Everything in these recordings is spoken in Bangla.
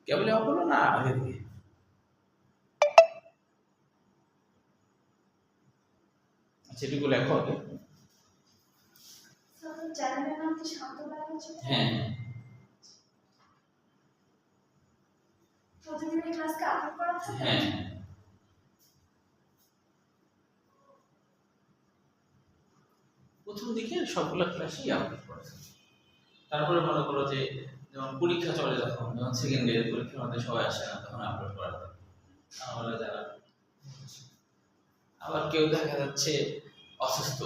কেবল অফ হলো না আগে থেকে? আচ্ছা এটুকু লেখো আগে। চ্যানেলের নাম কি শান্ত ব্যায়াম? হ্যাঁ প্রতিদিনের ক্লাসকে আপলোড করা থাকে? হ্যাঁ প্রথম দিকে সবগুলো ক্লাসই আপলোড করা থাকে। তারপরে মনে করো যে যেমন পরীক্ষা চলে, যখন সেকেন্ড ইয়ারের পরীক্ষার মধ্যে সবাই আসে না, তখন আপলোড করা থাকে। তাহলে যারা আবার কেউ দেখা যাচ্ছে অসুস্থ,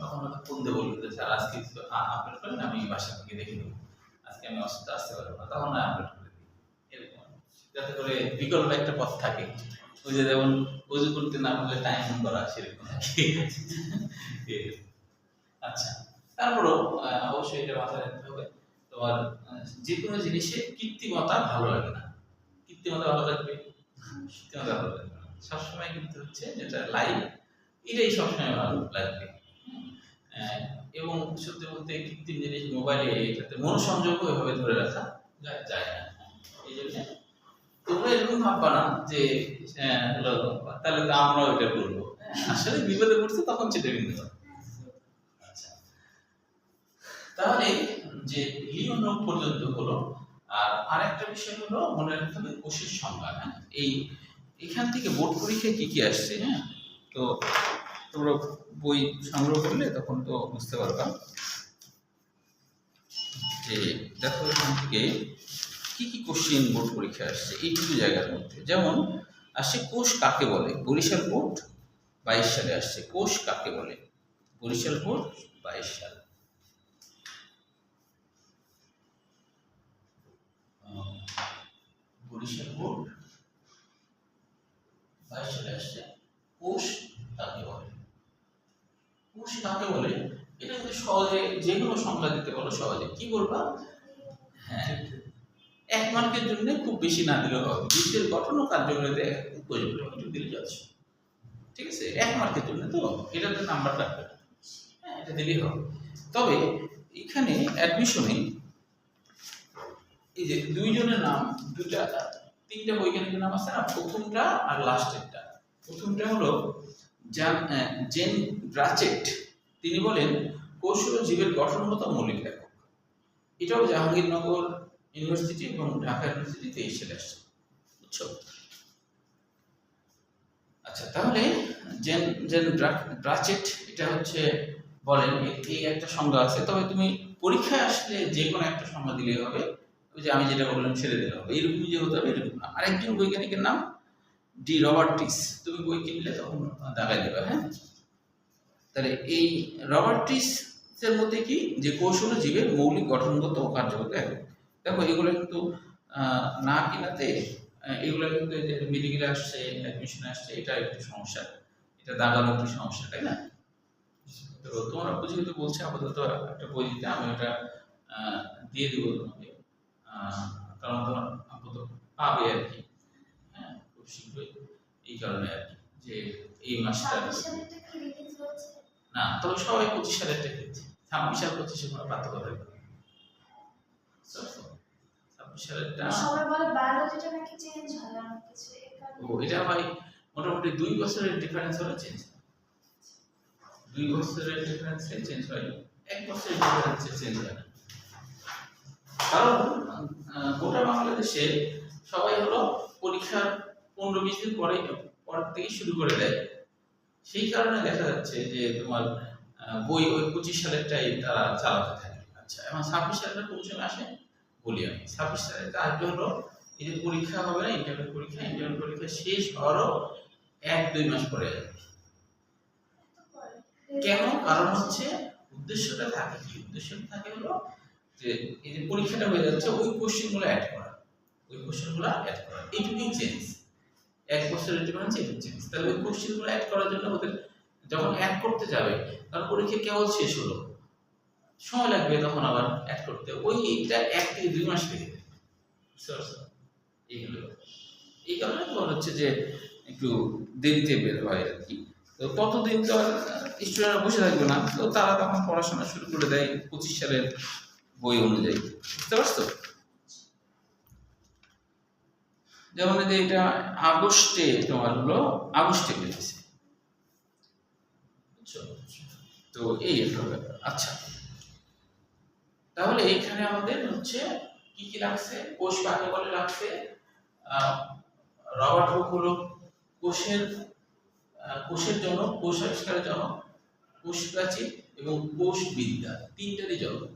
তখন হয়তো ফোন দিয়ে বলবে যে স্যার আজকে আপলোড করেন, আমি বাসা থেকে দেখে দেবো, আজকে আমি অসুস্থ আসতে পারবো না, তখন আপলোড করে দিই। এরকম যাতে করে বিকল্প একটা পথ থাকে। ওই যে যেমন উজু করতে না পারলে টাইম করা, সেরকম আর কি। আচ্ছা তারপরও অবশ্যই এটা মাথায় রাখতে হবে, তোমার যে কোনো জিনিসে কৃত্রিমতা ভালো লাগে না। কৃত্রিমতা ভালো লাগবে, কৃত্রিমতা ভালো লাগবে না। সবসময় কিন্তু হচ্ছে যেটা লাইভ, এটাই সবসময় ভালো লাগবে। এবং সত্যি বলতে কৃত্রিম জিনিস মোবাইলে এটাতে মনোসংযোগও এভাবে ধরে রাখা যায় না। এই জন্য তোমরা এরকম ভাববা না যে হলো তাহলে তো আমরাও এটা করবো। আসলে বিপদে পড়ছে তখন সেটা কিন্তু আচ্ছা। তাহলে যে লিওন পর্যন্ত হলো। আর আরেকটা বিষয় হলো মনে রাখতে হবে কোষের সংখ্যা। হ্যাঁ এখান থেকে বোর্ড পরীক্ষায় কি কি আসছে, হ্যাঁ তো তোমরা বই সংগ্রহ করলে তখন তো বুঝতে পারবা যে দেখো এখান থেকে কি কি কোশ্চেন বোর্ড পরীক্ষায় আসছে এইটুকু জায়গার মধ্যে। যেমন আসছে কোষ কাকে বলে, বরিশাল বোর্ড 22 সালে আসছে। কোষ কাকে বলে, বরিশাল বোর্ড 22 সাল। বরিশাল বোর্ড 22 সালে আসছে। কোষ কাকে বলে, কোষ কাকে বলে এটা কিন্তু সহজে যে কোনো সংখ্যা দিতে বলো, সহজে কি বলবা? হ্যাঁ 1 মার্কের জন্য খুব বেশি না দিলেও হবে, বীজের গঠন ও কার্যকারিতা উপযোগী একটু দিলে যাচ্ছে। ঠিক আছে 1 মার্কের জন্য তো এটাতে নাম্বার কাটবে, হ্যাঁ এটা দিলেই হবে। তবে এখানে অ্যাডমিশনে এই যে দুইজনের নাম, তিনটা বৈজ্ঞানিকের নাম আছে না, প্রথমটা আর লাস্টেরটা। প্রথমটা হলো জেন ব্রাচেট। তিনি বলেন কোষ হলো জীবের গঠনগত মৌলিক একক। এটাও জাহাঙ্গীরনগর ইউনিভার্সিটি এবং ঢাকা ইউনিভার্সিটি 23 সালে আসছে, বুঝছো? আচ্ছা তাহলে জেন জেন ব্রাচেট এটা হচ্ছে বলেন এই একটা সংজ্ঞা আছে, তবে তুমি পরীক্ষায় আসলে যে কোনো একটা সংজ্ঞা দিলেই হবে। ওই যে আমি যেটা বললাম সেটা দিলে হবে, এরকম যে হতে হবে এরকম না। আরেকজন বৈজ্ঞানিকের নাম ডি রবার্টিস, তুমি বই কিনলে তখন দেখাই দেবে। হ্যাঁ তাহলে এই রবার্টিস এর মধ্যে কি যে কোষ হলো জীবের মৌলিক গঠনগত ও কার্যগত একক। দেখো এগুলো কিন্তু না কিনাতে এগুলো কিন্তু মেডিকেলে আসছে, অ্যাডমিশনে আসছে, এটা একটু সমস্যা, এটা দাগানো একটু সমস্যা, তাই না? তো তোমরা বুঝে তো বলছে আপাতত একটা বই দিতে, আমি ওটা দিয়ে দেবো তোমাকে, কারণ তোমার আপাতত পাবে আর কি, হ্যাঁ খুব শীঘ্রই। এই কারণে আর কি যে এই মাসটা না, তবে সবাই 25 সালেরটা খেয়েছে, 26 আর 25 কোনো পার্থক্য থাকবে না। 26 সালেরটা সবাই বলে বায়োলজিটা নাকি চেঞ্জ হয় অনেক কিছু, ও এটা ভাই মোটামুটি 2 বছরের ডিফারেন্স হলে চেঞ্জ হয়। 2 বছরের ডিফারেন্সে চেঞ্জ হয়, 1 বছরের ডিফারেন্সে চেঞ্জ হয় না। কারণ গোটা বাংলাদেশে সবাই হলো পরীক্ষার 15-20 দিন পর থেকে শুরু করে দেয়। সেই কারণে দেখা যাচ্ছে যে তোমার বই ওই 25 সালেরটাই তারা চালাতে থাকে। আচ্ছা এখন 26 সালের কোন সময় আসে বলি আমি। 26 সালে আসবে হলো এই যে পরীক্ষা হবে না, ইন্টারভিউ পরীক্ষা শেষ হওয়ারও 1-2 মাস পরে আসবে। কেন? কারণ হচ্ছে উদ্দেশ্যটা থাকে কি, উদ্দেশ্যটা থাকে হলো যে এই যে পরীক্ষাটা হয়ে যাচ্ছে ওই কোশ্চেনগুলো অ্যাড করা, এইটুকুই চেঞ্জ। 1 বছরের ডিফারেন্স এইটুকু চেঞ্জ। তাহলে ওই কোশ্চেনগুলো অ্যাড করার জন্য ওদের যখন অ্যাড করতে যাবে তার পরীক্ষা কেবল শেষ হলো, সময় লাগবে তখন আবার অ্যাড করতে, ওই এটা 1 থেকে 2 মাস লেগে যাবে। এইগুলো এই কারণে তোমার হচ্ছে যে একটু দেরিতে বের হয় আর কি। তো ততদিন তো আর স্টুডেন্টরা বসে থাকবে না, তো তারা তখন পড়াশোনা শুরু করে দেয় 25 সালের বই অনুযায়ী, বুঝতে পারছো? যেমন এই যে এটা আগস্টে তোমার হলো আগস্টে বেরিয়েছে, বুঝছো? তো এই একটা ব্যাপার। আচ্ছা, তাহলে এইখানে আমাদের হচ্ছে কি কি লাগছে? কোষ কাকে বলে লাগছে। রবার্ট হুক হলো কোষের জনক, কোষ আবিষ্কারের জনক, কোষ প্রাচীর এবং কোষ বিদ্যা তিনটারই জনক।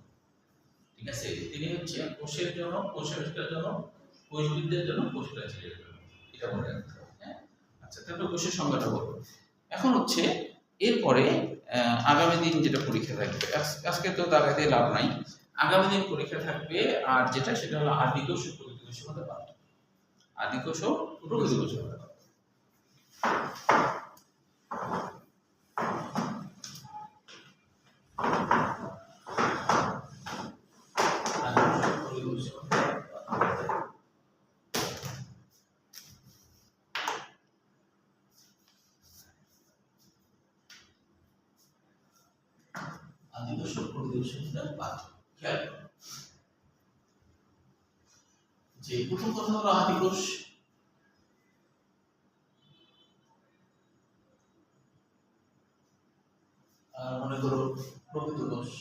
ঠিক আছে, তিনি হচ্ছে কোষের জনক, কোষ আবিষ্কারের জনক, কোষ বিদ্যার জনক, কোষ প্রাচীরের জনক। এটা মনে রাখতে হবে। হ্যাঁ, আচ্ছা, তাহলে কোষের সংজ্ঞাটা বলবো। এখন হচ্ছে এরপরে আগামী দিন যেটা পরীক্ষা থাকবে, আজকে তো তার দিয়ে লাভ নাই, আগামী দিন পরীক্ষা থাকবে। আর যেটা সেটা হলো আদিকোষ ও প্রকৃত কোষের মধ্যে পার্থক্য। আদিকোষ ও প্রকৃত কোষের মধ্যে পার্থক্য। আদিকোষ ও প্রকৃত কোষের মধ্যে পার্থক্য খেয়াল করো। যে প্রথম কথা হলো আদিকোষ, আর মনে করো প্রকৃত কোষ।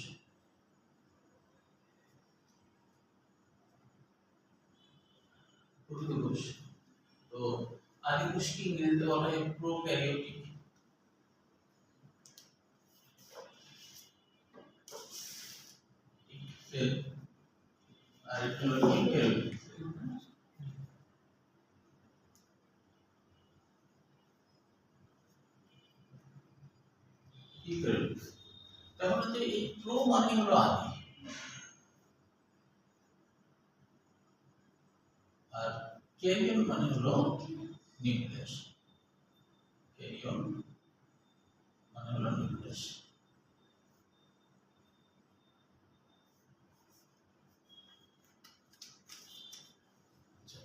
প্রকৃত কোষ তো আদিকোষকে ইংরেজিতে বলা হয় প্রোক্যারিওটিক। আর একটা হলো ইউক্যারিওটিক। ইউক্যারিওটিক তাহলে যে এই প্রো মানে হলো আদি, আর ক্যারিয়ন মানে হলো নিউক্লিয়াস। ক্যারিয়ন মানে হলো নিউক্লিয়াস।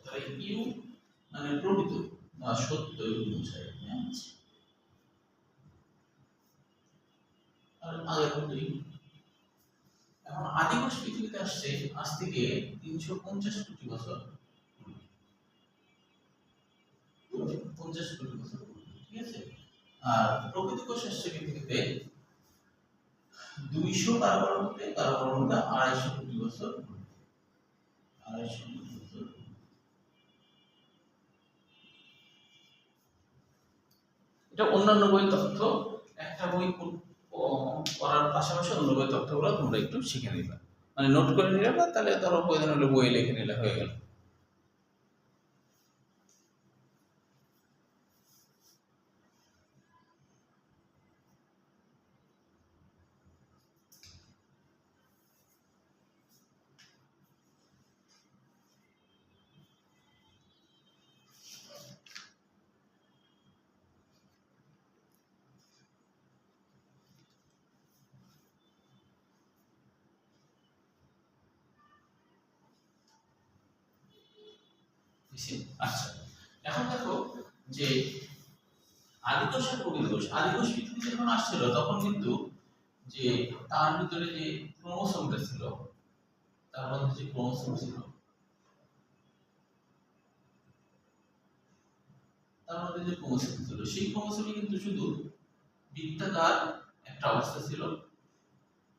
তাহলে ইউ মানে প্রকৃত বা সত্য বোঝায়। আর আগের মতোই এখন আদিকোষ পৃথিবীতে আসছে আজ থেকে 350 কোটি বছর পূর্বে। 50 কোটি বছর পূর্বে, ঠিক আছে। আর প্রকৃত কোষ আসছে পৃথিবীতে 200 কারো মধ্যে 250 কোটি বছর পূর্বে। 250 কোটি বছর পূর্বে। এটা অন্যান্য বই তথ্য, একটা বই পড়ার পাশাপাশি অন্য বই তথ্যগুলো তোমরা একটু শিখে নিবা, মানে নোট করে নিলে, বা তাহলে ধরো প্রয়োজন হলে বই লিখে নিলে হয়ে গেল। আচ্ছা, এখন দেখো যে আদিকোষ আর প্রকৃত কোষ। আদিকোষ পৃথিবীতে যখন আসছিল তখন কিন্তু যে তার ভিতরে যে ক্রোমোসোমটা ছিল, তার মধ্যে যে ক্রোমোসোম ছিল, তার মধ্যে যে ক্রোমোসোম ছিল, সেই ক্রোমোসোমে কিন্তু শুধু বৃত্তাকার একটা অবস্থা ছিল।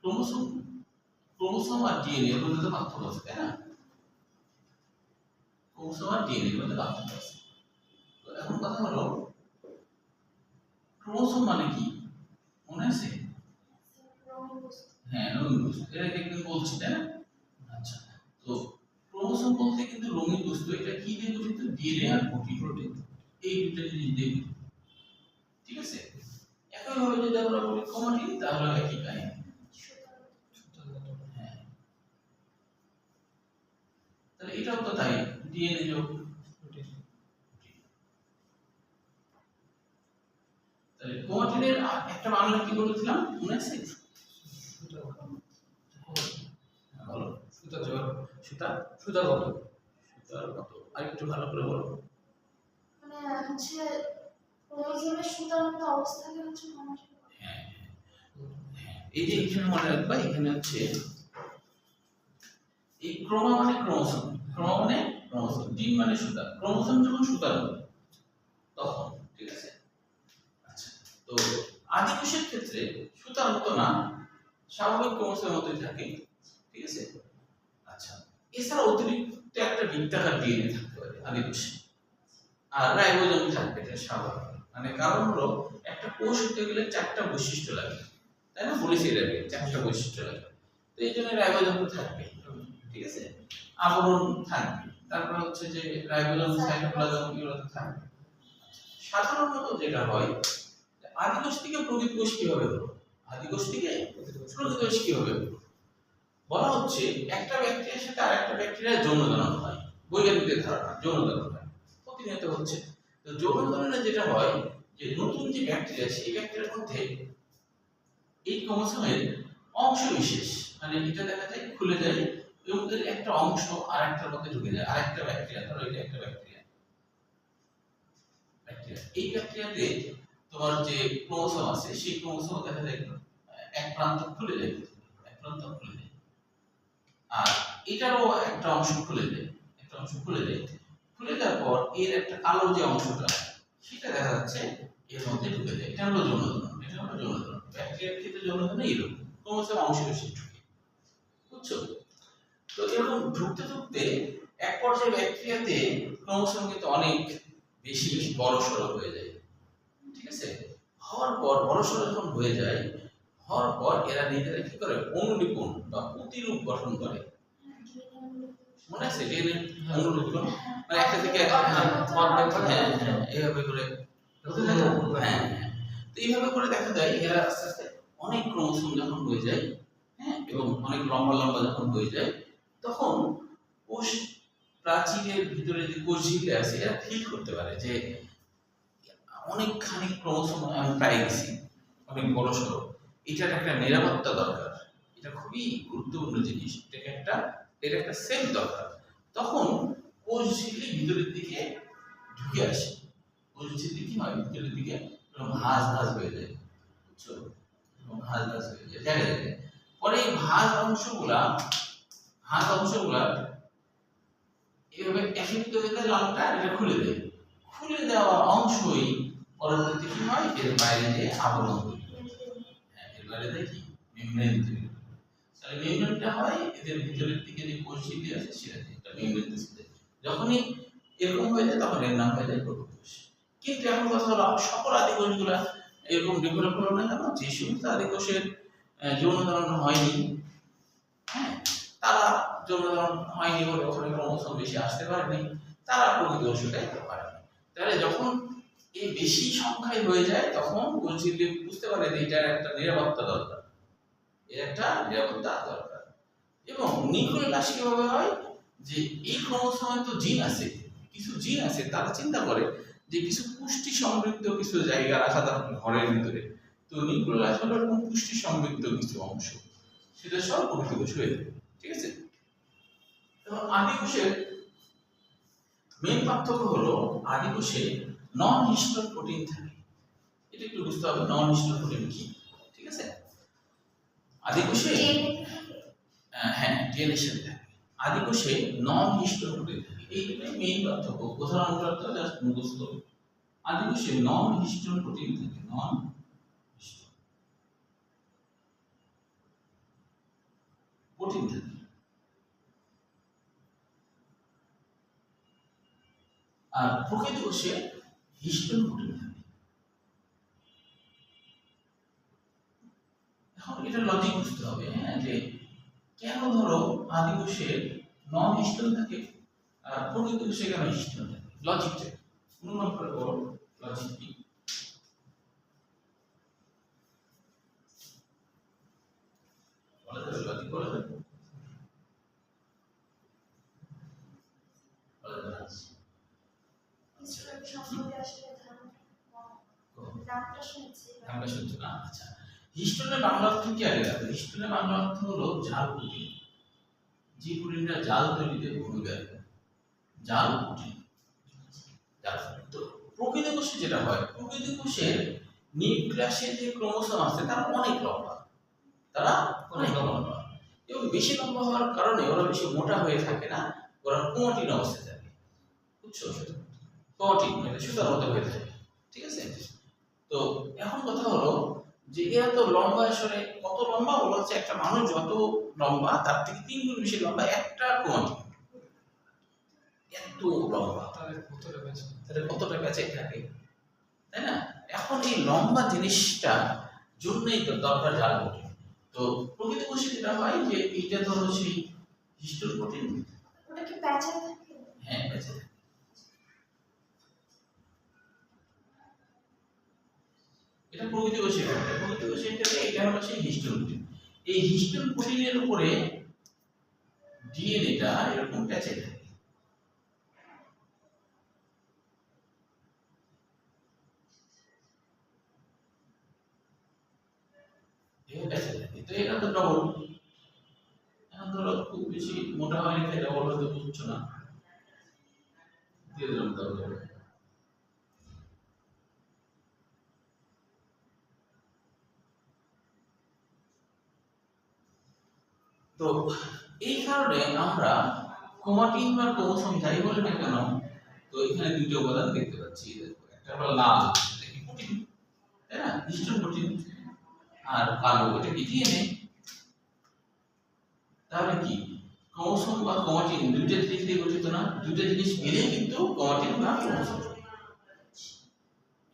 ক্রোমোসোম ক্রোমোসোম আর ডিএনএ এর মধ্যে পার্থক্য আছে, তাই না? ক্রোমোসোম আর ডিএনএ এর মধ্যে পার্থক্য আছে। তো এখন কথা হলো ক্রোমোসোম মানে কি মনে আছে? হ্যাঁ, রঙিন বস্তু। এটা একদিন বলছি, তাই না? আচ্ছা, তো ক্রোমোসোম বলতে কিন্তু রঙিন বস্তু। এটা কি দিয়ে গঠিত? ডিএনএ আর প্রোটিন, এই দুটো জিনিস দিয়ে গঠিত, ঠিক আছে। একইভাবে যদি আমরা বলি ক্রোমাটিন, তাহলে একই কাহিনী। হ্যাঁ, তাহলে এটাও তো তাই, ডিএনএ যোগ প্রোটিন। তাহলে ক্রোমাটিনের একটা বাংলা কি বলেছিলাম মনে আছে? বলো। সুতার মতো। সুতার মতো। আর একটু ভালো করে বলো। মানে হচ্ছে ক্রোমোজোমের সুতার মতো অবস্থাকে হচ্ছে ক্রোমাটিন। হ্যাঁ, এই যে এখানে মনে রাখবা, এখানে হচ্ছে এই ক্রোমা মানে ক্রোমোসোম, ক্রোমা মানে ক্রোমোসোম, জিন মানে সুতা, ক্রোমোসোম যখন সুতার তখন, ঠিক আছে। আচ্ছা, তো আদিকোষের ক্ষেত্রে সুতার মতো না, স্বাভাবিক ক্রোমোসোমের মতোই থাকে, ঠিক আছে। আচ্ছা, এছাড়া অতিরিক্ত একটা বৃত্তাকার ডিএনএ থাকতে পারে আদিকোষে, আর রাইবোজোম থাকবে, এটা স্বাভাবিক। মানে কারণ হলো একটা কোষ হতে গেলে 4টা বৈশিষ্ট্য লাগে, তাই না, বলেছি এর আগে 4টা বৈশিষ্ট্য লাগে, তো এই জন্য রাইবোজোম থাকবে, ঠিক আছে, আবরণ থাকবে, তারপর হচ্ছে যে রাইবোজোম, সাইটোপ্লাজম এগুলো তো থাকবে। সাধারণত যেটা হয়, আদিকোষ থেকে প্রকৃত কোষ কিভাবে হলো, আদিকোষ থেকে প্রকৃত কোষ কিভাবে হলো, বলা হচ্ছে একটা ব্যাকটেরিয়ার সাথে আরেকটা ব্যাকটেরিয়ার যৌন ধারণ হয়, বৈজ্ঞানিকদের ধারণা যৌন ধারণ হয়, প্রতিনিয়ত হচ্ছে। তো যৌন ধারণে যেটা হয় যে নতুন যে ব্যাকটেরিয়া, সেই ব্যাকটেরিয়ার মধ্যে এই ক্রোমোসোমের অংশ বিশেষ, মানে এটা দেখা যায় খুলে যায় এবং এর একটা অংশ আরেকটার মধ্যে ঢুকে যায়, আরেকটা ব্যাকটেরিয়া, ধরো এটা একটা ব্যাকটেরিয়া, এই ব্যাকটেরিয়াতে তোমার যে ক্রোমোসোম আছে, সেই ক্রোমোসোম দেখা যায় এক প্রান্ত খুলে যায়, এক প্রান্ত খুলে যায়, আর এটারও একটা অংশ খুলে যায়, একটা অংশ খুলে যায়, খুলে যাওয়ার পর এর একটা কালো যে অংশটা, সেটা দেখা যাচ্ছে এর মধ্যে ঢুকে যায়, এটা হলো যৌনধর্ম, এটা হলো যৌনধর্ম। ব্যাকটেরিয়ার ক্ষেত্রে যৌনধর্ম এরকম ক্রোমোসোম অংশ বেশি ঢুকে, বুঝছো। তো এরকম ঢুকতে ঢুকতে এক পর্যায়ে ব্যাকটেরিয়াতে ক্রোমোসোম কিন্তু অনেক বেশি বেশি বড় সড়ো হয়ে যায়, ঠিক আছে। হওয়ার পর বড় সড়ো যখন হয়ে যায়, হওয়ার পর এরা নিজেরা কি করে, অনুলিপন বা প্রতিরূপ গঠন করে, মনে আছে ডিএনএ অনুলিপন, মানে একটা থেকে এইভাবে করে, হ্যাঁ, তো এইভাবে করে দেখা যায় এরা আস্তে আস্তে অনেক ক্রোমোসোম যখন হয়ে যায়, হ্যাঁ, এবং অনেক লম্বা লম্বা যখন হয়ে যায়, তখন কোষ প্রাচীরের ভিতরে যে কোষঝিল্লি আছে, এরা ফিল করতে পারে যে অনেকখানি ক্রোমোসোম আমি পাই গেছি, অনেক বড় সড়ো, এটার একটা নিরাপত্তা দরকার, এটা খুবই গুরুত্বপূর্ণ জিনিস, এর একটা সেফ দরকার। তখন কোষঝিল্লি ভিতরের দিকে ঢুকে আসে, কোষঝিল্লি কি হয়, ভিতরের দিকে ভাঁজ ভাঁজ হয়ে যায়, বুঝছো, ভাঁজ ভাঁজ হয়ে যায় জায়গায় জায়গায়। পরে এই ভাঁজ অংশগুলা এভাবে একীভূত হয়ে যায়, লালটা এটা খুলে দেয়, খুলে দেওয়া অংশই পরবর্তীতে কি হয়, এর বাইরে যে আবরণ তৈরি হয়, এর বাইরে দেয় কি মেমব্রেন তৈরি হয়। তাহলে মেমব্রেনটা হয় এদের ভিতরের দিকে যে কোষঝিল্লি আছে, সেটা একটা মেমব্রেন তৈরি হয়। যখনই এরকম হয়ে যায়, তখন এর নাম হয়ে যায় প্রকৃত কোষ। কিন্তু এখন কথা হলো, সকল আদিকোষগুলা এরকম ডেভেলপ হলো না কেন, যে সমস্ত আদিকোষের যৌন ধারণ হয়নি, হ্যাঁ, তারা যৌন ধারণ হয়নি বলে ওখানে ক্রোমোসোম বেশি আসতে পারেনি, তারা প্রকৃত কোষ হতে পারেনি। তাহলে যখন এই বেশি সংখ্যায় হয়ে যায়, তখন কোষঝিল্লি বুঝতে পারে যে এটার একটা নিরাপত্তা দরকার, এর একটা নিরাপত্তা দরকার। এবং নিউক্লিয়াস কিভাবে হয়, যে এই ক্রোমোসোমে তো জিন আছে, কিছু জিন আছে, তারা চিন্তা করে যে কিছু পুষ্টি সমৃদ্ধ কিছু জায়গা রাখা দরকার ঘরের ভিতরে, তো নিউক্লিয়াস হলো এরকম পুষ্টি সমৃদ্ধ কিছু অংশ, সেটা সব প্রকৃত কোষ হয়ে যায়, ঠিক আছে। এবং আদিকোষের মেন পার্থক্য হলো, আদিকোষে নন হিস্টোন প্রোটিন থাকে, এটা একটু বুঝতে হবে নন হিস্টোন প্রোটিন কি, ঠিক আছে। আদিকোষে হ্যাঁ ডিএনএ সাথে থাকে, আদিকোষে নন হিস্টোন প্রোটিন থাকে, এইটাই মেইন পার্থক্য। উদাহরণটা জাস্ট মুখস্থ, আদিকোষে নন হিস্টোন প্রোটিন থাকে, নন হিস্টোন প্রোটিন থাকে, আর প্রকৃত কোষে হিস্টোন প্রোটিন থাকে। এখন এটা লজিক বুঝতে হবে, হ্যাঁ, যে কেন ধরো আদিকোষে নন হিস্টোন থাকে আর প্রকৃত কোষে কেন হিস্টোন থাকে, লজিকটা অনুমান করে বলো, লজিক কি? বলা যাবে, লজিক বলা যাবে, বলা যাবে না। আমরা শুনছি না, আচ্ছা। হিস্টোনের বাংলা অর্থ কি আগে রাখবে, হিস্টোনের বাংলা অর্থ হলো জাল প্রোটিন, যে প্রোটিনটা জাল তৈরিতে ভূমিকা রাখে, জাল প্রোটিন, জাল। তো প্রকৃত কোষে যেটা হয়, প্রকৃত কোষের নিউক্লিয়াসে যে ক্রোমোসোম আছে তারা অনেক লম্বা, তারা অনেক লম্বা, এবং বেশি লম্বা হওয়ার কারণে ওরা বেশি মোটা হয়ে থাকে না, ওরা ক্রোমাটিন অবস্থায় থাকে, বুঝছো? ক্রোমাটিন মানে সুতার মতো হয়ে থাকে, ঠিক আছে? তো এখন কথা হলো যে এরা তো লম্বা, আসলে কত লম্বা বলা হচ্ছে, একটা মানুষ যত লম্বা তার থেকে 3 গুণ বেশি লম্বা একটা ক্রোমাটিন, এত লম্বা, তাহলে কতটা প্যাঁচাই থাকে, তাই না? এখন এই লম্বা জিনিসটা জন্যই তো দরকার জাল প্রোটিন। তো প্রকৃতপক্ষে যেটা হয় যে এইটা ধরো সেই হিস্টোন প্রোটিন, ওটা কি প্যাঁচায় থাকে? হ্যাঁ প্যাঁচা থাকে। এটা প্রকৃতপক্ষে এটা হলো সেই হিস্টোন প্রোটিন। এই হিস্টোন প্রোটিনের উপরে ডিএনএটা এরকম প্যাঁচে থাকে। এভাবে প্যাঁচে থাকে। তো এটা তো ডবল। এখন ধরো খুব বেশি মোটা হয়নি, তাই ডবল হয়তো বুঝছো না, দিয়ে দিলাম ডবল। তো এই কারণে আমরা ক্রোমাটিন বা ক্রোমোসোম যাই বলি না কেন, তো এখানে দুটো উপাদান দেখতে পাচ্ছি। দেখো, একটা হলো লাল, এটা কি প্রোটিন, তাই না? Histone protein. আর কালো, এটা কি ডিএনএ। তাহলে কি ক্রোমোসোম বা ক্রোমাটিন দুইটা জিনিস দিয়ে গঠিত না? দুইটা জিনিস মিলেই কিন্তু ক্রোমাটিন বা ক্রোমোসোম।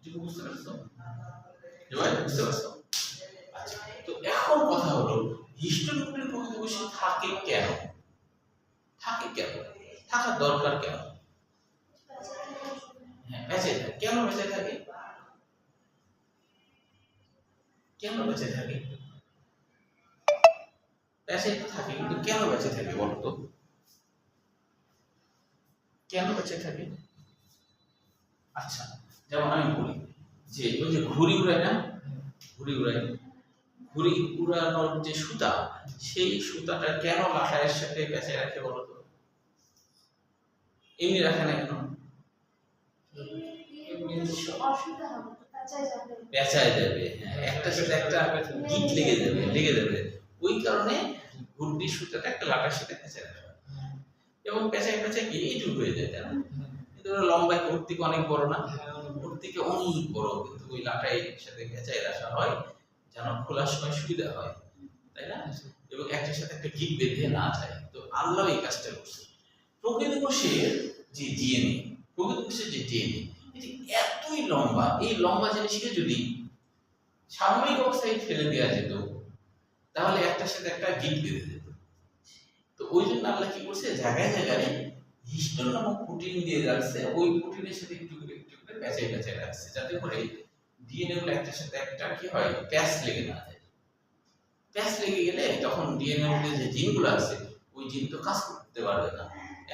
এটা বুঝতে পারছো? এবার বুঝতে পারছো? আচ্ছা, তো এখন কথা হলো হিস্টোন প্রোটিন প্রকৃতপক্ষে থাকে কেন? থাকে কেন? থাকার দরকার কেন? হ্যাঁ, বেঁচে থাকে। কেন বেঁচে থাকে? কেন বেঁচে থাকে? বেঁচে তো থাকে, কিন্তু কেন বেঁচে থাকে বলো তো? কেন বেঁচে থাকে? আচ্ছা, যেমন আমি বলি যে ওই যে ঘুড়ি উড়ায় না, ঘুড়ি উড়ায়, ঘুড়ি উড়ানোর যে সুতা, সেই সুতাটা কেন লাটাইয়ের সাথে পেঁচায় রাখে বলো তো? এমনি রাখে না কেন? অসুবিধা হবে, প্যাঁচায় যাবে। পেঁচায় যাবে, হ্যাঁ, একটা সাথে একটা গিট লেগে যাবে। ওই কারণে ঘুড়ির সুতাটা একটা লাটার সাথে পেঁচায় রাখা হয়। এবং পেঁচায় পেঁচায় গিয়ে এইটুকু হয়ে যায়, তাই না? কিন্তু ওরা লম্বায় ওর থেকে অনেক বড় না, ওর থেকে অনেক বড়, কিন্তু ওই লাটাই সাথে পেঁচায় রাখা হয় যেন খোলার সময় সুবিধা হয়, তাই না? এবং একটার সাথে একটা গিট বেঁধে না যায়। তো আল্লাহ এই কাজটা করছে। প্রকৃতপক্ষের যে ডিএনএ, প্রকৃতপক্ষের যে ডিএনএ, এটি এতই লম্বা, এই লম্বা জিনিসকে যদি স্বাভাবিক অবস্থায় ফেলে দেওয়া যেত, তাহলে একটার সাথে একটা গিট বেঁধে যেত। তো ওই জন্য আল্লাহ কি করছে, জায়গায় জায়গায় হিস্টোন নামক প্রোটিন দিয়ে রাখছে, ওই প্রোটিনের সাথে একটু করে প্যাঁচায় প্যাঁচায় রাখছে, যাতে করে ডিএনএ গুলো একটার সাথে একটা কি হয়, প্যাচ লেগে না যায়। প্যাচ লেগে গেলে তখন ডিএনএ মধ্যে যে জিনগুলো আছে, ওই জিন তো কাজ করতে পারবে না,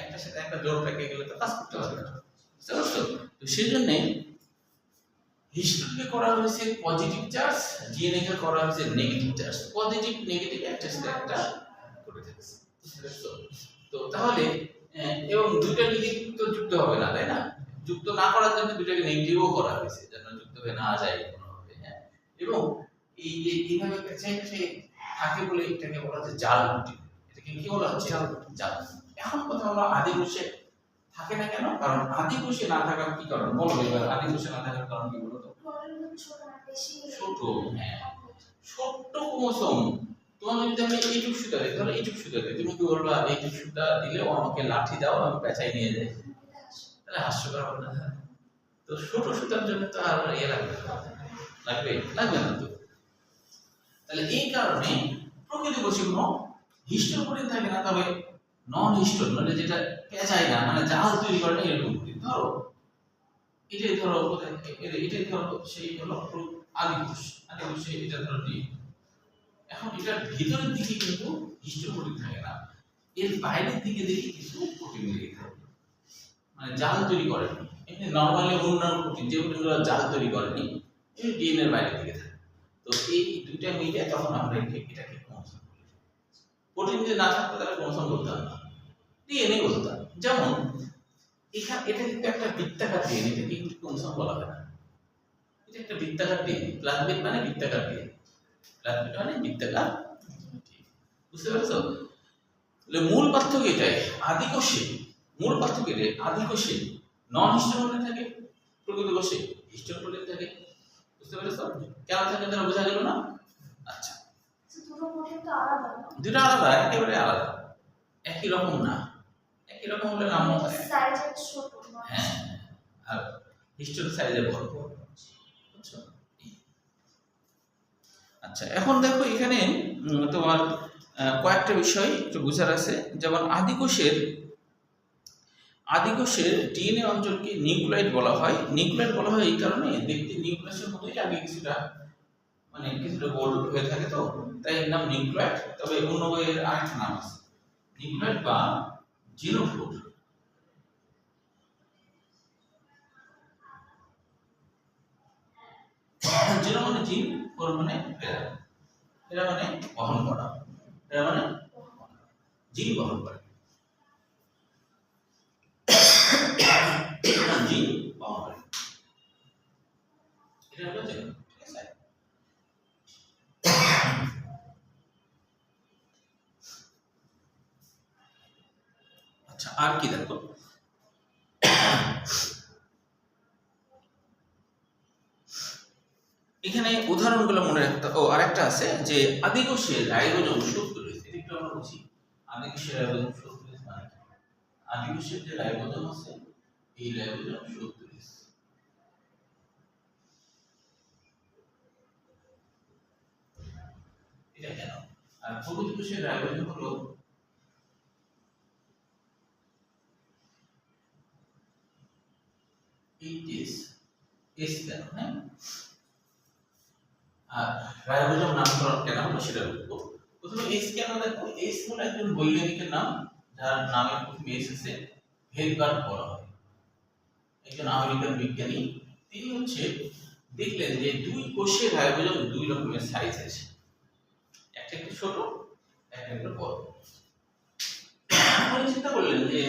একটার সাথে একটা জোড় পেকে গেলে তো কাজ করতে পারবে না, বুঝতে পারছো? তো সেই জন্য হিস্টোনকে করা হয়েছে পজিটিভ চার্জ, ডিএনএ কে করা হয়েছে নেগেটিভ চার্জ। পজিটিভ নেগেটিভ একটা সাথে একটা করে থাকছে, বুঝতে পারছো? তো তাহলে এবং দুইটা নেগেটিভ তো যুক্ত হবে না, তাই না? যুক্ত না করার জন্য দুইটাকে নেগেটিভও করা হয়েছে, যেন যুক্ত হয়ে না যায় কোনোভাবে, হ্যাঁ। এবং এই যে এইভাবে পেঁচায় পেঁচায় থাকে বলে এটাকে বলা হচ্ছে জাল প্রোটিন। এটাকে কি বলা হচ্ছে? জাল। এখন কথা হলো আদিকোষে থাকে না কেন? কারণ আদিকোষে না থাকার কি কারণ বলো এবার? আদিকোষে না থাকার কারণ কি বলো তো? ছোট, হ্যাঁ, ছোট্ট ক্রোমোসোম। তোমাকে যদি আমি এইটুক সুতা দিই, ধরো এইটুক সুতা দিই, তুমি কি বলবা এইটুক সুতা দিলে আমাকে লাঠি দাও, আমি পেঁচাই নিয়ে যাই? তাহলে হাস্যকর হবে না? তো ছোট সুতার জন্য তো আর লাগবে লাগবে না তো। তাহলে এই কারণে প্রকৃতপক্ষে কোনো হিস্টোন প্রোটিন থাকে না, তবে নন হিস্টোন মানে যেটা পেঁচায় না, মানে জাল তৈরি করে না, এরকম প্রোটিন। ধরো এটাই ধরো এটাই ধরো সেই হলো আদিকোষে এটা ধরো ডিএনএ। এখন এটার ভিতরের দিকে কিন্তু হিস্টোন প্রোটিন থাকে না, এর বাইরের দিকে দেখি কিছু প্রোটিন লেগে থাকে, মানে জাল তৈরি করেনি। এমনি নর্মালি অন্যান্য প্রোটিন যে প্রোটিনগুলো জাল তৈরি করেনি, এই ডিএনএ এর বাইরের দিকে থাকে। তো এই দুইটা মিলে তখন আমরা এটাকে ক্রোমোসোম বলি। প্রোটিন যদি না থাকতো তাহলে ক্রোমোসোম বলতাম না, ডিএনএ বলতাম। যেমন এখানে এটা কিন্তু একটা বৃত্তাকার ডিএনএ, এটাকে কিন্তু ক্রোমোসোম বলা হয় না, এটা একটা বৃত্তাকার ডিএনএ। প্লাজমিড মানে বৃত্তাকার ডিএনএ, প্লাজমিড মানে বৃত্তাকার। বুঝতে পারছো? তাহলে মূল পার্থক্য এটাই। আদিকোষে মূল পার্থক্য এটাই, আদিকোষে নন হিস্টোন প্রোটিন থাকে প্রকৃতপক্ষে হিস্টোন প্রোটিন থাকে। বুঝতে পেরেছো? কেন থাকে তারা বোঝা গেল না? আচ্ছা, দুটো প্রোটিন তো আলাদা না? দুটো আলাদা, একেবারে আলাদা, একই রকম না। একই রকম হলে নাম সাইজে ছোট না? হ্যাঁ, আর হিস্টোন সাইজে বড়, বুঝছো? আচ্ছা, এখন দেখো এখানে তোমার কয়েকটা বিষয় একটু বোঝার আছে। যেমন আদিকোষের ডিএনএ অঞ্চলকে নিউক্লিয়েড বলা হয়। নিউক্লিয়েড বলা হয় এই কারণে, দেখতে নিউক্লিয়াসের মতোই আগে কিছুটা, মানে কিছুটা গোল হয়ে থাকে, তো তাই এর নাম নিউক্লিয়েড। তবে অন্য বইয়ের আরেকটা নাম আছে, নিউক্লিয়েড বা জিনোফোর। জিনো মানে জিন, ফোর মানে ফেরা, এরা মানে বহন করা, এরা মানে জিন বহন করে, জিন বহন করে, এটা হলো জিনো। ঠিক আছে? আচ্ছা, আর কি দেখো, এখানে উদাহরণগুলো মনে রাখতে, ও আরেকটা আছে যে আদিকোষের রাইবোজোম 70, এটা একটু আমরা বুঝি। আদিকোষের রাইবোজোম 70 মানে কি? আদিকোষের যে রাইবোজোম আছে, এই রাইবোজোম 70, এটা কেন? আর প্রকৃতপক্ষে রাইবোজোম হলো এস কেন, হ্যাঁ? আর রাইবোজোম নামকরণ কেন হলো সেটা বলবো। প্রথমে এস কেন দেখো, এস হলো একজন বৈজ্ঞানিকের নাম, যার নামের প্রথমে এস আছে, হেলবার্গ বলা হয়, একজন আমেরিকান বিজ্ঞানী। তিনি হচ্ছে দেখলেন যে দুই কোষের রাইবোজোম দুই রকমের সাইজ আছে, একটা একটু ছোট, একটা একটু বড়। উনি চিন্তা করলেন যে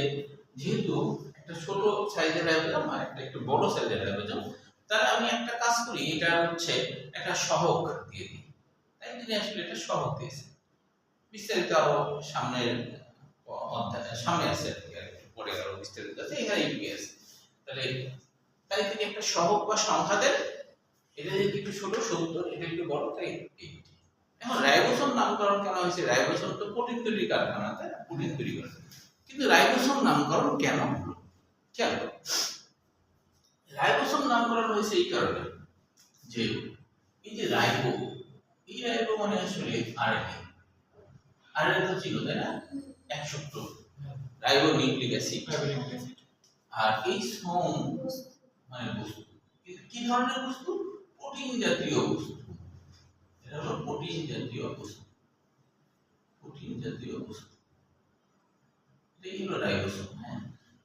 যেহেতু একটা ছোট সাইজের রাইবোজোম আর একটা একটু বড় সাইজের রাইবোজোম, তাহলে আমি একটা কাজ করি, এটা হচ্ছে একটা সহগ দিয়ে দিই। তাই তিনি আসলে এটা সহগ দিয়েছেন। বিস্তারিত আরো সামনের সামনে আছে, পরে আরো বিস্তারিত আছে, এখানে এইটুকু আছে। তাহলে তাই তিনি একটা সহগ বা সংখ্যা দেন, এটা যদি একটু ছোট 70, এটা একটু বড়, তাই 80। এখন রাইবোসোম নামকরণ কেন হয়েছে? রাইবোসোম তো প্রোটিন তৈরির কারখানা, তাই না? প্রোটিন তৈরি করে। কিন্তু রাইবোসোম নামকরণ কেন হলো? খেয়াল করো, রাইবোসোম নামকরণ হয়েছে এই কারণে যে এই যে রাইবো, এই রাইবো মানে আসলে আরএনএ। আরএনএ তো ছিল, তাই না? এক সূত্র, রাইবো নিউক্লিক অ্যাসিড। আর এই সোম মানে বস্তু, কি ধরনের বস্তু? প্রোটিন জাতীয় বস্তু। এটা হলো প্রোটিন জাতীয় বস্তু, প্রোটিন জাতীয় বস্তু, এটাই হলো রাইবোসোম। হ্যাঁ,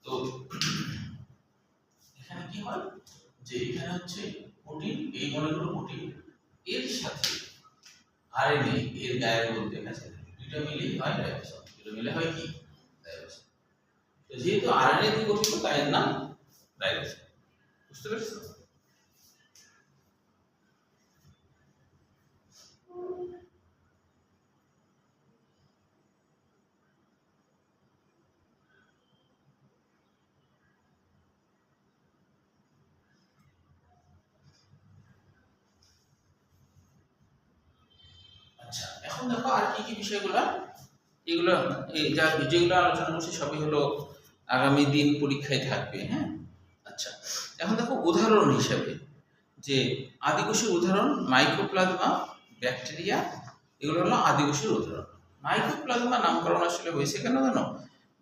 তো এখানে কি হয় যে এখানে হচ্ছে প্রোটিন, এই মনে করো প্রোটিন, এর সাথে আরএনএ, এর গায়ের মধ্যে কাছে দুটো মিলে হয় রাইবোসোম, দুটো মিলে হয় কি? রাইবোসোম। তো যেহেতু আরএনএ দিয়ে গঠিত, তাই এর নাম রাইবোসোম। বুঝতে পেরেছো? আচ্ছা, এখন দেখো আর কি কি বিষয়গুলো, এগুলো যেগুলো আলোচনা করছি সবই হলো আগামী দিন পরীক্ষায় থাকবে। হ্যাঁ, আচ্ছা, এখন দেখো উদাহরণ হিসেবে যে আদিকোষের উদাহরণ মাইকোপ্লাজমা, ব্যাকটেরিয়া, এগুলো হলো আদিকোষের উদাহরণ। মাইকোপ্লাজমা নামকরণ আসলে হয়েছে কেন জানো?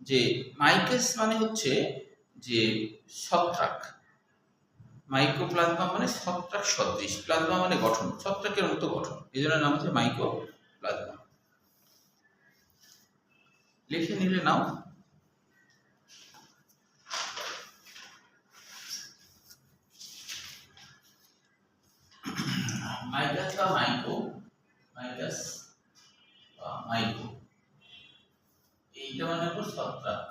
যে মাইকেস মানে হচ্ছে যে ছত্রাক, মাইকোপ্লাজমা মানে ছত্রাক সদৃশ, প্লাজমা মানে গঠন, ছত্রাকের মতো গঠন, এই জন্য নাম হচ্ছে মাইকোপ্লাজমা। লিখে নিলে নাও। মাইকাস বা মাইকো, মাইকাস বা মাইকো, এইটা মানে হলো ছত্রাক।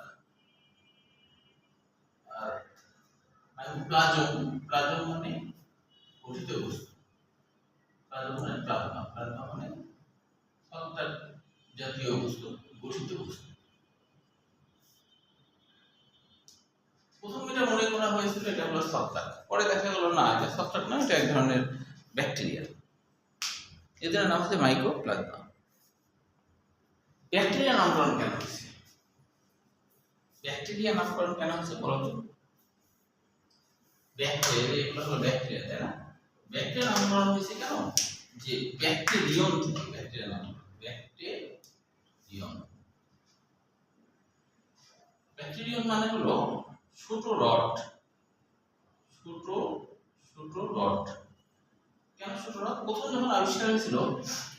আর মাইকোপ্লাজম, প্লাজম মানে গঠিত বস্তু, প্লাজম মানে প্লাজমা, প্লাজমা মানে ছত্রাক জাতীয় বস্তু, গঠিত বস্তু। প্রথম এটা মনে মনে হয়েছিল এটা হলো ছত্রাক, পরে দেখা গেল না এটা ছত্রাক না, এটা এক ধরনের ব্যাকটেরিয়া, এদের নাম হচ্ছে মাইকোপ্লাজমা। ব্যাকটেরিয়া নামকরণ কেন হয়েছে? ব্যাকটেরিয়া নামকরণ কেন হচ্ছে বলো তো? ব্যাকটেরিয়া, এগুলো হলো ব্যাকটেরিয়া, তাই না? ব্যাকটেরিয়া নামকরণ হয়েছে কেন? যে ব্যাকটেরিয়ম থেকে ব্যাকটেরিয়া নাম, ব্যাকটেরিয়ম। ব্যাকটেরিয়ম মানে হলো ছোট রড, ছোট ছোট রড। কেন ছোট রড? প্রথম যখন আবিষ্কার হয়েছিল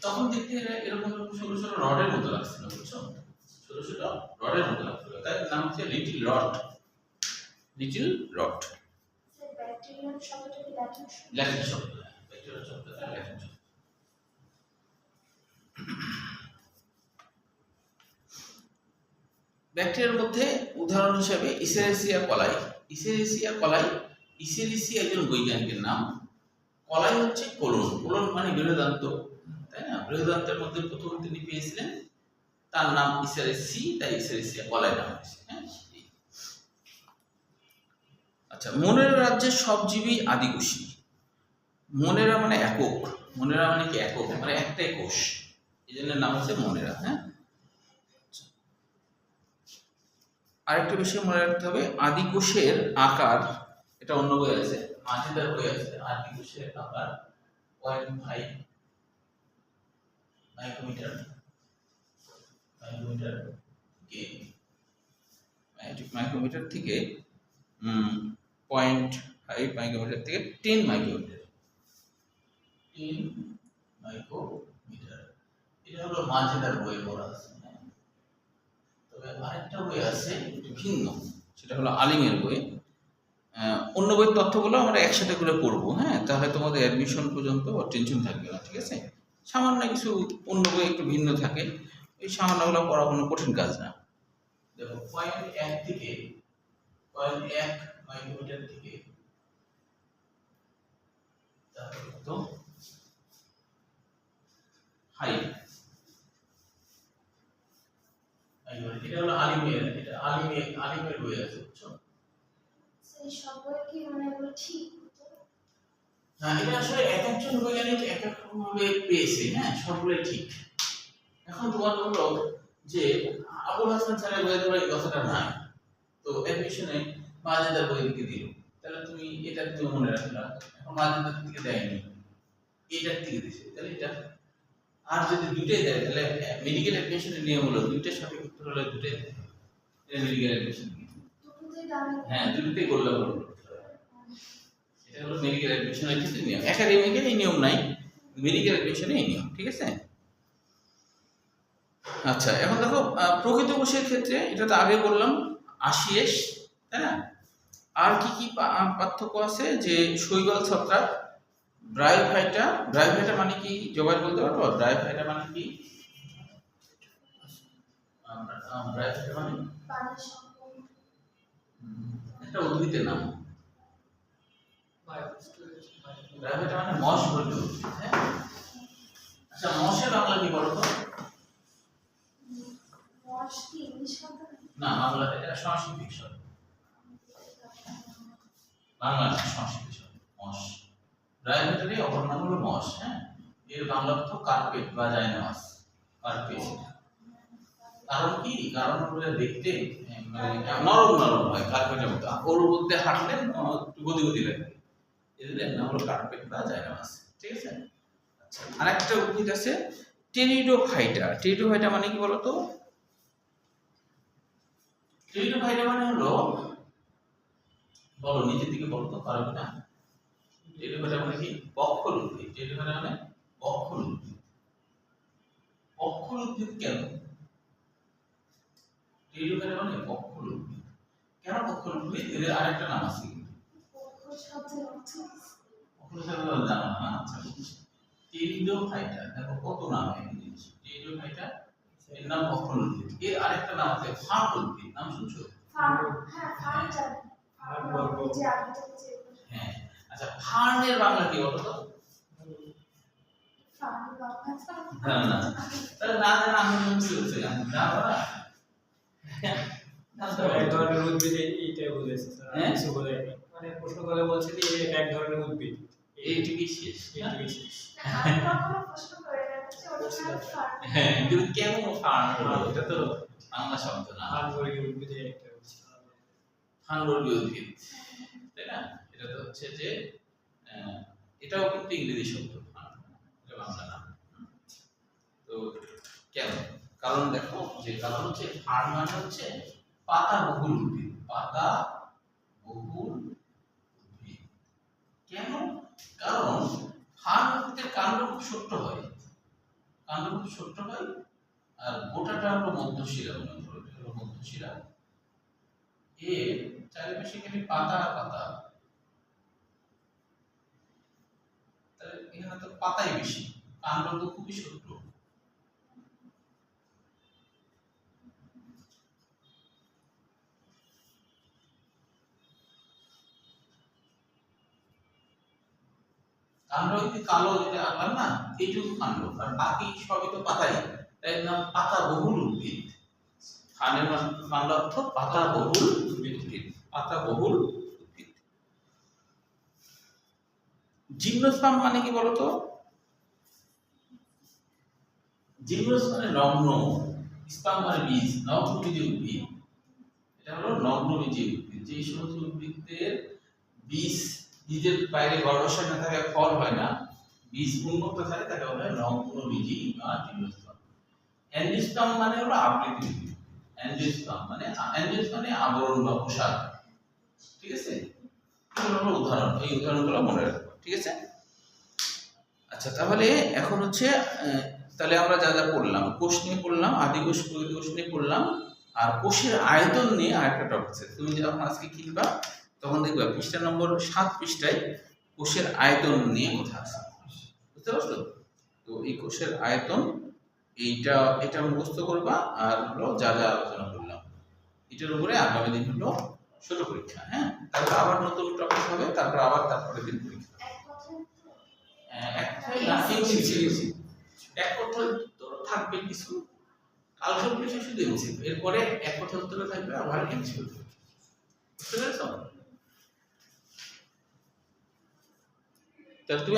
তখন দেখতে এরকম ছোট ছোট রডের মতো লাগছিল, বুঝছো? ছোট ছোট রডের মতো লাগছিল, তাই নাম হচ্ছে little rod, little rod. Bacterium শব্দটা কি ল্যাটিন শব্দ? ল্যাটিন শব্দ, ব্যাকটেরিয়া শব্দটা ল্যাটিন শব্দ। ব্যাকটেরিয়ার মধ্যে উদাহরণ হিসেবে ইসেরিসিয়া কলাই। ইসেরিসিয়া কলাই, ইসেরিসিয়া একজন বৈজ্ঞানিকের নাম, কলাই হচ্ছে কোলন, কোলন মানে বৃহদান্ত, তাই না? বৃহদান্তের মধ্যে প্রথম তিনি পেয়েছিলেন, তার নাম ইসেরিসি, তাই ইসেরিসিয়া কলাই নাম হয়েছে। হ্যাঁ, আচ্ছা, মনেরা রাজ্যের সব জীবই আদিকোষী। মনেরা মানে একক, মনেরা মানে কি একক, মানে একটাই কোষ, এই জন্য নাম হচ্ছে মনেরা। হ্যাঁ, আরেকটা বিষয় মনে রাখতে হবে, আদিকোষের আকার, এটা অন্য বই আছে, মাঝেদার বই আছে, আদিকোষের আকার 0.5 মাইক্রোমিটার, মাইক্রোমিটার থেকে মাইক্রোমিটার থেকে 0.5 মাইক্রোমিটার থেকে 10 মাইক্রোমিটার, 10 মাইক্রোমিটার। এটা হলো মাঝেদার বই বলা আছে। তবে আরেকটা বই আছে একটু ভিন্ন, সেটা হলো আলিমের বই। অন্য বইয়ের তথ্যগুলো আমরা একসাথে করে পড়বো, হ্যাঁ, তাহলে তোমাদের অ্যাডমিশন পর্যন্ত টেনশন থাকবে না, ঠিক আছে? সামান্য কিছু অন্য বই একটু ভিন্ন থাকে, এই সামান্যগুলো পড়া কোনো কঠিন কাজ না। দেখো 0.1 থেকে 0.1 মাইক্রোমিটার থেকে তারপরে তো হাই, এটা হলো আলিমের, এটা আলিমের বই আছে, বুঝছো? সেই সব বই কি মানে এগুলো ঠিক? হ্যাঁ, এটা আসলে এক একজন বৈজ্ঞানিক এক এক রকম ভাবে পেয়েছে, হ্যাঁ, সবগুলোই ঠিক। এখন তোমার হলো যে আবুল হাসান স্যারের বইয়ে তোমার এই কথাটা নাই, তো অ্যাডমিশনে মাঝেদার বই দিকে দিল, তাহলে তুমি এটা তুমি মনে রাখলা, এখন মাঝেদার থেকে দেয়নি, এটার থেকে দিছে, তাহলে এটা। আর যদি দুটোই দেয় তাহলে মেডিকেল অ্যাডমিশনের নিয়ম হলো দুইটা সঠিক উত্তর হলে দুটোই দেয়, এটা মেডিকেল অ্যাডমিশন। দুটোতেই দামি। হ্যাঁ, দুটোতেই গোল্লা গোল, এটা হলো মেডিকেল অ্যাডমিশনের ক্ষেত্রে নিয়ম। একাডেমিকের এই নিয়ম নাই, মেডিকেল অ্যাডমিশনে এই নিয়ম, ঠিক আছে? আচ্ছা, এখন দেখো প্রকৃত কোষের ক্ষেত্রে, এটা তো আগে বললাম আশিয়েস, তাই না? আর কি কি পার্থক্য আছে, যে শৈবাল ছত্রাক, ব্রায়োফাইটা। ব্রায়োফাইটা মানে কি জবাই বলতে পারবো? ব্রায়োফাইটা মানে কি? ব্রায়োফাইটা মানে পানি সম্পূর্ণ একটা উদ্ভিদের নাম। ব্রায়োফাইটা মানে মশ বলতে উদ্ভিদ, হ্যাঁ। আচ্ছা, মশের বাংলা কি বলো তো? মশ কি ইংলিশ শব্দ? না, বাংলা এটা সংস্কৃত শব্দ, বাংলা সংস্কৃত শব্দ মশ। ব্রায়োফাইটারই অপর নাম হলো মশ, হ্যাঁ। এর বাংলা অর্থ কার্পেট বা জায়নামাজ, কার্পেট। কারণ কি? কারণ হলো দেখতে মানে নরম নরম হয়, কার্পেটের মতো, ওর মধ্যে হাঁটলে একটু গতি গতি লাগে, এর নাম হলো কার্পেট বা জায়নামাজ, ঠিক আছে? আচ্ছা, আরেকটা উদ্ভিদ আছে টেরিডোফাইটা। টেরিডোফাইটা মানে কি বলতো? টেরিডোফাইটা মানে হলো, বলো নিজের দিকে বলো তো, পারবে না? টেরিডোফাইটা মানে কি? বক্ষল উদ্ভিদ। টেরিডোফাইটা মানে বক্ষল উদ্ভিদ। বক্ষল উদ্ভিদ কেন? টেরিডোফাইটা মানে বক্ষল উদ্ভিদ। কেন বক্ষল উদ্ভিদ? এর আরেকটা নাম আছে কিন্তু। বক্ষল শব্দের অর্থ বক্ষল শব্দের অর্থ জানো না? আচ্ছা, টেরিডোফাইটা, দেখো কত নাম এই জিনিস। টেরিডোফাইটা এর নাম বক্ষল উদ্ভিদ। এর আরেকটা নাম আছে ফার্ন উদ্ভিদ, নাম শুনছো? ফার্ন, হ্যাঁ ফার্ন জানি। ফার্ন বলতে যে আগে থেকে যে হ্যাঁ। আচ্ছা, ফার্নের বাংলা কি বলো তো? ফার্ন বাবা না না, তাহলে না জানা আমি বলছি, জানো না? এক ধরনের উদ্ভিদ এইটাই বুঝেছে স্যার, আর হ্যাঁ? কিছু বোঝায়নি। মানে প্রশ্ন করে বলছে যে এটা এক ধরনের উদ্ভিদ, এইটুকুই শেষ। এইটুকুই শেষ। আমি কখনো প্রশ্ন করি না, হচ্ছে original farm। হ্যাঁ, কিন্তু কেন ফার্ন হলো এটা তো বাংলা শব্দ না, ফার্নবর্গীয় উদ্ভিদে একটা হচ্ছে। ফার্নবর্গীয় উদ্ভিদ, তাই না? এটা তো হচ্ছে যে এটাও কিন্তু ইংরেজি শব্দ, ফার্ন, এটা বাংলা না। তো কেন? কারণ দেখো, যে কারণ হচ্ছে ফার্ন মানে হচ্ছে পাতা বহুল উদ্ভিদ, পাতা বহুল উদ্ভিদ। কেন? কারণ ফার্ন উদ্ভিদের কাণ্ড খুব ছোট্ট হয়, কাণ্ড খুব ছোট্ট হয়, আর গোটাটা হলো মধ্যশিরা, মনে করো এটা হলো মধ্যশিরা, এর চারিপাশে খালি পাতা আর পাতা, তাহলে এখানে তো পাতাই বেশি, কাণ্ড তো খুবই ছোট্ট। কাণ্ড যদি কালো যেটা আঁকলাম না, এইটুকু কাণ্ড, আর বাকি সবই তো পাতাই, তাই নাম পাতা বহুল উদ্ভিদ। ফার্নের বাংলা অর্থ পাতা বহুল উদ্ভিদ, পাতা বহুল উদ্ভিদ। জিমনোস্পার্ম মানে কি বলতো? জিমনোস মানে নগ্ন, স্পার্ম মানে বীজ, নগ্নবীজি উদ্ভিদ। এটা হলো নগ্নবীজি উদ্ভিদ, যে সমস্ত উদ্ভিদের বীজ, বীজের বাইরে গর্ভাশয় না থাকে, ফল হয় না, বীজ উন্মুক্ত থাকে, তাকে বলা হয় নগ্নবীজি বা জিমনোস্পার্ম। অ্যাঞ্জিওস্পার্ম মানে হলো আবৃত উদ্ভিদ। অ্যাঞ্জিওস্পার্ম মানে আবরণ বা পোশাক, ঠিক আছে? এগুলো হলো উদাহরণ, এই উদাহরণগুলো মনে রাখবো, ঠিক আছে? আচ্ছা, তাহলে এখন হচ্ছে তাহলে আমরা যা যা পড়লাম, কোষ নিয়ে পড়লাম, আদি কোষ প্রকৃতি কোষ নিয়ে পড়লাম, আর কোষের আয়তন নিয়ে আরেকটা টপিক আছে। তুমি যখন আজকে কিনবা তখন দেখবা পৃষ্ঠা নম্বর 7 পৃষ্ঠায় কোষের আয়তন নিয়ে কথা আছে, বুঝতে পারছো? তো এই কোষের আয়তন এটা মুখস্থ করবা, আর হলো যা যা আলোচনা করলাম এটার উপরে আগামী দিন হলো ছোট পরীক্ষা। হ্যাঁ, তারপর আবার নতুন টপিক হবে, তারপরে দিন পরীক্ষা। এক কথায় এক কথায় না, এক কথায় উত্তর থাকবে কিছু, কালকের পরীক্ষা শুধু এমসিকিউ, এরপরে এক কথায় উত্তর থাকবে আবার এমসিকিউ, বুঝতে পেরেছো? তাহলে তুমি